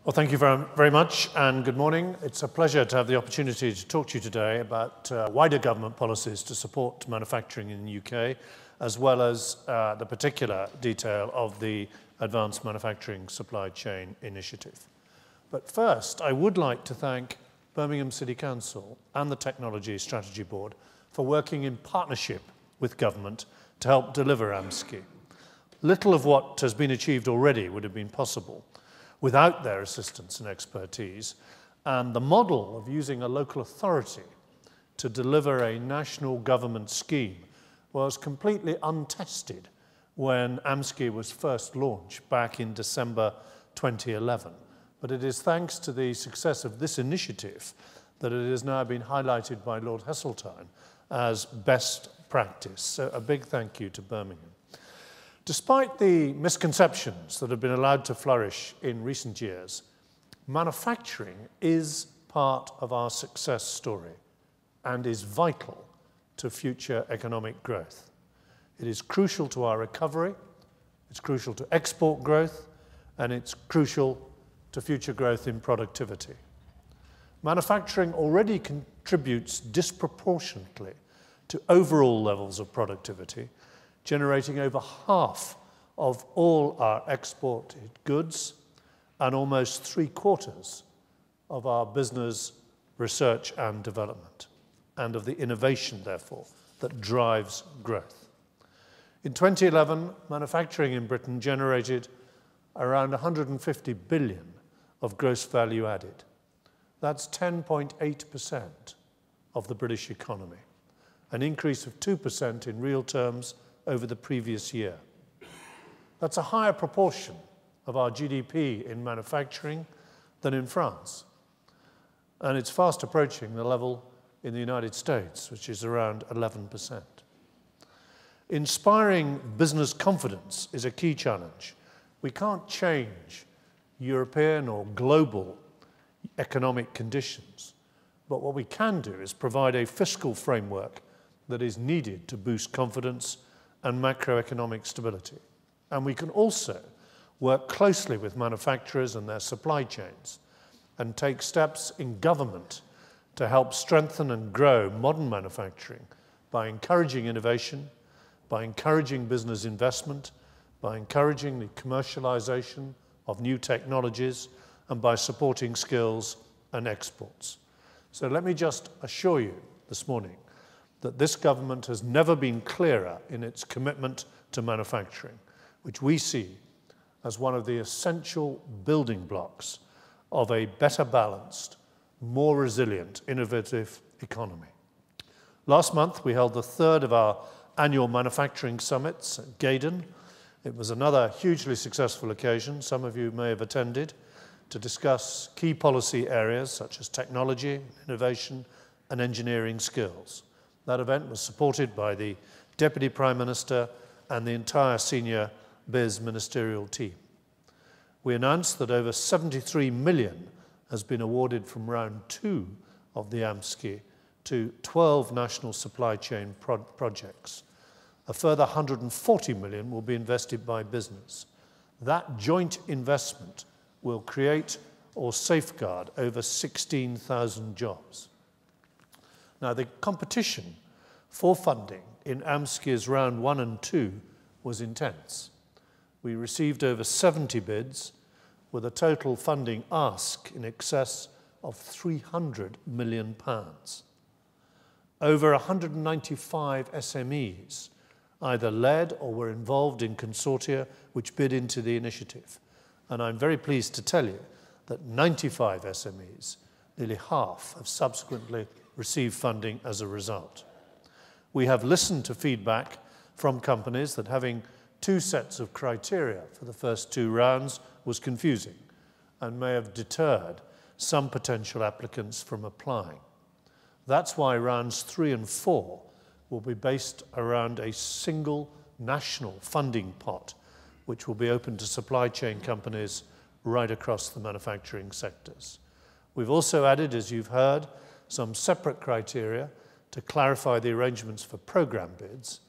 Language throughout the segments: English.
Well, thank you very much, and good morning. It's a pleasure to have the opportunity to talk to you today about wider government policies to support manufacturing in the UK, as well as the particular detail of the Advanced Manufacturing Supply Chain Initiative. But first, I would like to thank Birmingham City Council and the Technology Strategy Board for working in partnership with government to help deliver AMSCI. Little of what has been achieved already would have been possible without their assistance and expertise, and the model of using a local authority to deliver a national government scheme was completely untested when AMSCI was first launched back in December 2011. But it is thanks to the success of this initiative that it has now been highlighted by Lord Heseltine as best practice. So a big thank you to Birmingham. Despite the misconceptions that have been allowed to flourish in recent years, manufacturing is part of our success story and is vital to future economic growth. It is crucial to our recovery, it's crucial to export growth, and it's crucial to future growth in productivity. Manufacturing already contributes disproportionately to overall levels of productivity, generating over half of all our exported goods and almost 3/4 of our business research and development, and of the innovation, therefore, that drives growth. In 2011, manufacturing in Britain generated around 150 billion of gross value added. That's 10.8% of the British economy, an increase of 2% in real terms over the previous year. That's a higher proportion of our GDP in manufacturing than in France. And it's fast approaching the level in the United States, which is around 11%. Inspiring business confidence is a key challenge. We can't change European or global economic conditions, but what we can do is provide a fiscal framework that is needed to boost confidence and macroeconomic stability. And we can also work closely with manufacturers and their supply chains and take steps in government to help strengthen and grow modern manufacturing by encouraging innovation, by encouraging business investment, by encouraging the commercialization of new technologies, and by supporting skills and exports. So let me just assure you this morning that this government has never been clearer in its commitment to manufacturing, which we see as one of the essential building blocks of a better balanced, more resilient, innovative economy. Last month, we held the third of our annual manufacturing summits at Gaydon. It was another hugely successful occasion, some of you may have attended, to discuss key policy areas such as technology, innovation, and engineering skills. That event was supported by the Deputy Prime Minister and the entire senior biz ministerial team. We announced that over 73 million has been awarded from round 2 of the AMSCI to 12 national supply chain projects. A further 140 million will be invested by business. That joint investment will create or safeguard over 16,000 jobs. Now, the competition for funding in AMSCI's round 1 and 2 was intense. We received over 70 bids with a total funding ask in excess of £300 million. Over 195 SMEs either led or were involved in consortia which bid into the initiative. And I'm very pleased to tell you that 95 SMEs, nearly half, have subsequently received funding as a result. We have listened to feedback from companies that having 2 sets of criteria for the first 2 rounds was confusing and may have deterred some potential applicants from applying. That's why rounds 3 and 4 will be based around a single national funding pot, which will be open to supply chain companies right across the manufacturing sectors. We've also added, as you've heard, some separate criteria to clarify the arrangements for programme bids.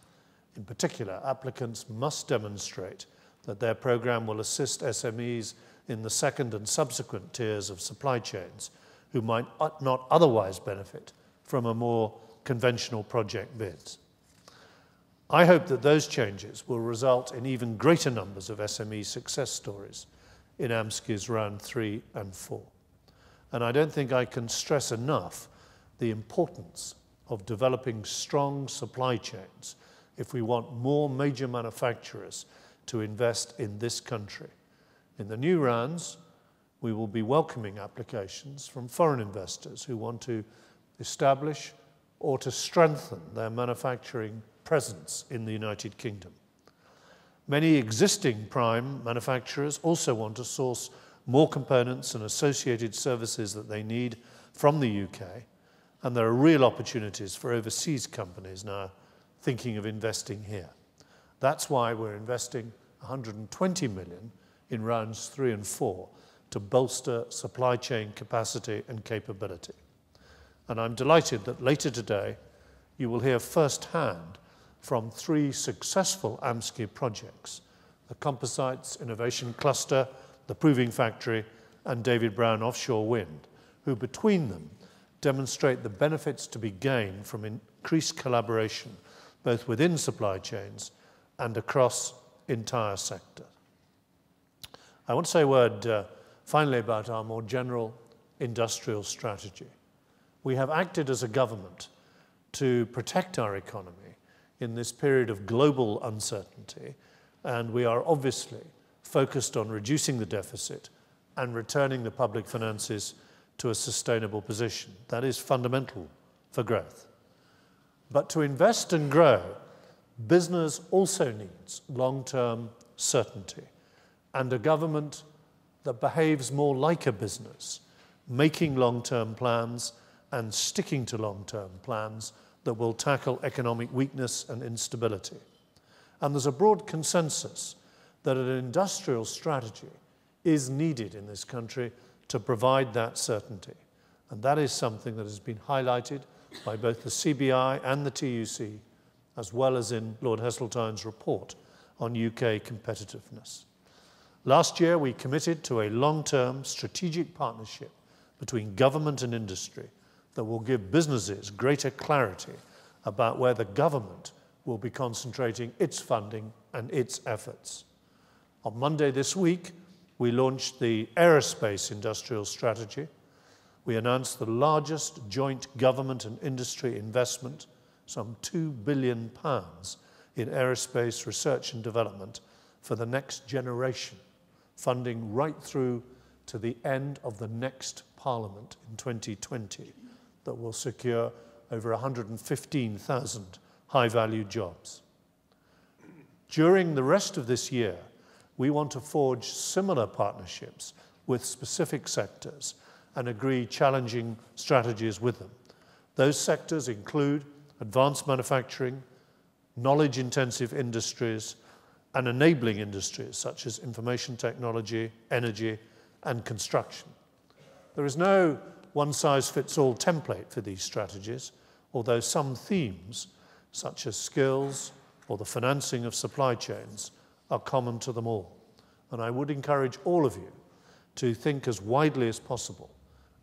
In particular, applicants must demonstrate that their programme will assist SMEs in the second and subsequent tiers of supply chains who might not otherwise benefit from a more conventional project bids. I hope that those changes will result in even greater numbers of SME success stories in AMSCI's round 3 and 4. And I don't think I can stress enough the importance of developing strong supply chains if we want more major manufacturers to invest in this country. In the new rounds, we will be welcoming applications from foreign investors who want to establish or to strengthen their manufacturing presence in the United Kingdom. Many existing prime manufacturers also want to source more components and associated services that they need from the UK, and there are real opportunities for overseas companies now thinking of investing here. That's why we're investing 120 million in rounds 3 and 4 to bolster supply chain capacity and capability. And I'm delighted that later today you will hear firsthand from 3 successful AMSCI projects: the Composites Innovation Cluster, the Proving Factory, and David Brown Offshore Wind, who between them demonstrate the benefits to be gained from increased collaboration both within supply chains and across entire sectors. I want to say a word finally about our more general industrial strategy. We have acted as a government to protect our economy in this period of global uncertainty, and we are obviously focused on reducing the deficit and returning the public finances to a sustainable position. That is fundamental for growth. But to invest and grow, business also needs long-term certainty and a government that behaves more like a business, making long-term plans and sticking to long-term plans that will tackle economic weakness and instability. And there's a broad consensus that an industrial strategy is needed in this country to provide that certainty. And that is something that has been highlighted by both the CBI and the TUC, as well as in Lord Heseltine's report on UK competitiveness. Last year, we committed to a long-term strategic partnership between government and industry that will give businesses greater clarity about where the government will be concentrating its funding and its efforts. On Monday this week, we launched the Aerospace Industrial Strategy. We announced the largest joint government and industry investment, some £2 billion in aerospace research and development for the next generation, funding right through to the end of the next Parliament in 2020 that will secure over 115,000 high-value jobs. During the rest of this year, we want to forge similar partnerships with specific sectors and agree challenging strategies with them. Those sectors include advanced manufacturing, knowledge-intensive industries, and enabling industries such as information technology, energy, and construction. There is no one-size-fits-all template for these strategies, although some themes, such as skills or the financing of supply chains, are common to them all. And I would encourage all of you to think as widely as possible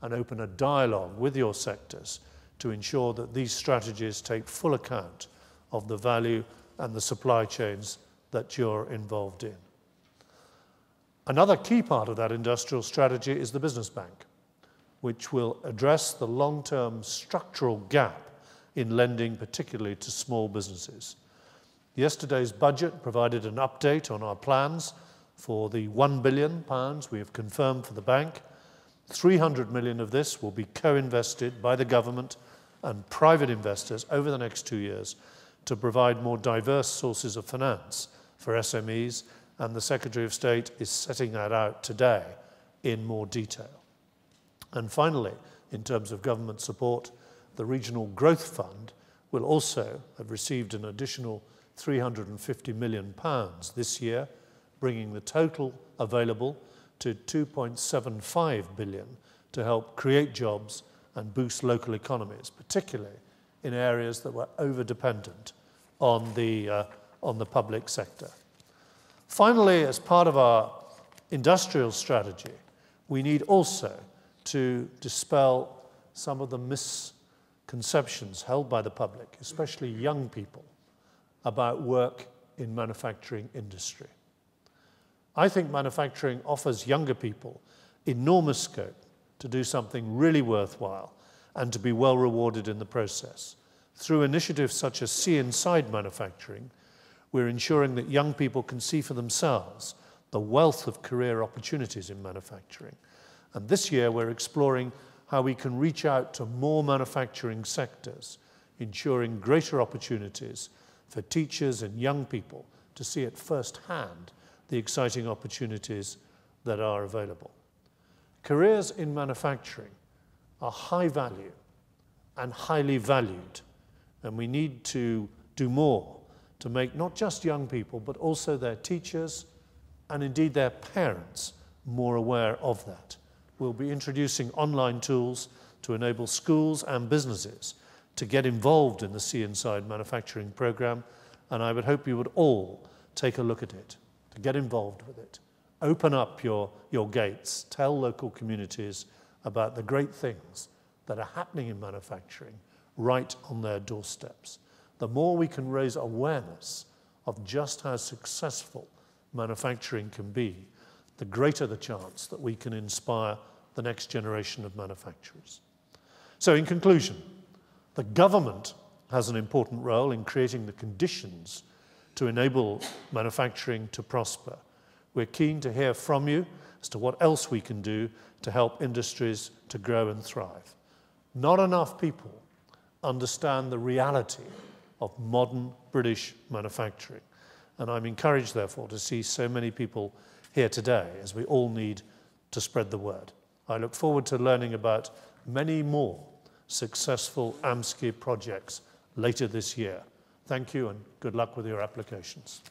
and open a dialogue with your sectors to ensure that these strategies take full account of the value and the supply chains that you're involved in. Another key part of that industrial strategy is the business bank, which will address the long-term structural gap in lending, particularly to small businesses. Yesterday's budget provided an update on our plans for the £1 billion we have confirmed for the bank. 300 million of this will be co-invested by the government and private investors over the next 2 years to provide more diverse sources of finance for SMEs, and the Secretary of State is setting that out today in more detail. And finally, in terms of government support, the Regional Growth Fund will also have received an additional £350 million this year, bringing the total available to £2.75 billion to help create jobs and boost local economies, particularly in areas that were over-dependent on the public sector. Finally, as part of our industrial strategy, we need also to dispel some of the misconceptions held by the public, especially young people, about work in manufacturing industry. I think manufacturing offers younger people enormous scope to do something really worthwhile and to be well rewarded in the process. Through initiatives such as See Inside Manufacturing, we're ensuring that young people can see for themselves the wealth of career opportunities in manufacturing. And this year we're exploring how we can reach out to more manufacturing sectors, ensuring greater opportunities for teachers and young people to see at first hand the exciting opportunities that are available. Careers in manufacturing are high value and highly valued, and we need to do more to make not just young people, but also their teachers and indeed their parents more aware of that. We'll be introducing online tools to enable schools and businesses to get involved in the See Inside Manufacturing program, and I would hope you would all take a look at it, to get involved with it. Open up your gates, tell local communities about the great things that are happening in manufacturing right on their doorsteps. The more we can raise awareness of just how successful manufacturing can be, the greater the chance that we can inspire the next generation of manufacturers. So in conclusion, the government has an important role in creating the conditions to enable manufacturing to prosper. We're keen to hear from you as to what else we can do to help industries to grow and thrive. Not enough people understand the reality of modern British manufacturing, and I'm encouraged, therefore, to see so many people here today, as we all need to spread the word. I look forward to learning about many more successful AMSCI projects later this year. Thank you and good luck with your applications.